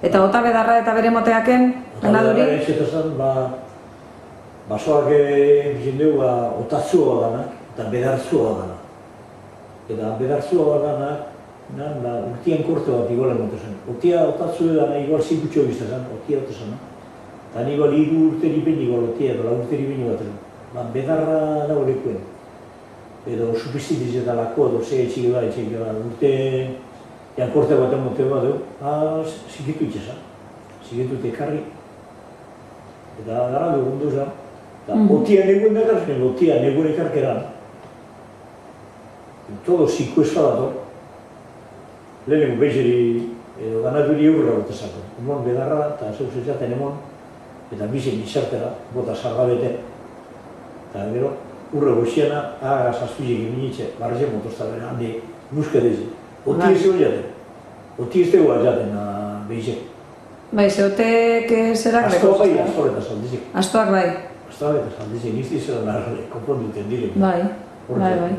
Eta ota bedarra eta bere moteaken, ganaduri? Ota bedarra etxetazan, basoak bizindeu otatzua gana, eta bedarzua gana. Eta bedarzua gana, urtien korte bat igualen motu zen. Otia otatzua gana igual zikutxo biztazan, otia otazana. Eta igual 3 urteri behin igual otia, eta 4 urteri behin bat zen. Bedarra dago lekuen. Edo supizidiz eta lako, edo ze etxik da, urte jankorte baten mote bat dugu, zikitu itxezan. Zikitu tekarri. Eta gara dugu ondo zen. Otia neguen dakarzen, otia neguen ekarkeran. Todo zikuezka dator. Lehenengo behizeri ganaduri eurra bota zako. Emon bedarra eta zeus etxaten emon, eta bizen izartera, bota sargabete. Eta gero, urre goxiana, zazpizik eminitxe, barrezen motozta bera, handi, nuske dezi. Oti ez ego jaten. Oti ez ego jaten behizek. Bai, zeotek zerak Astoak bai, astoak eta saldizik. Astoak bai. Astoak eta saldizik, nizti zela narrale, konponduten dire. Bai, bai, bai.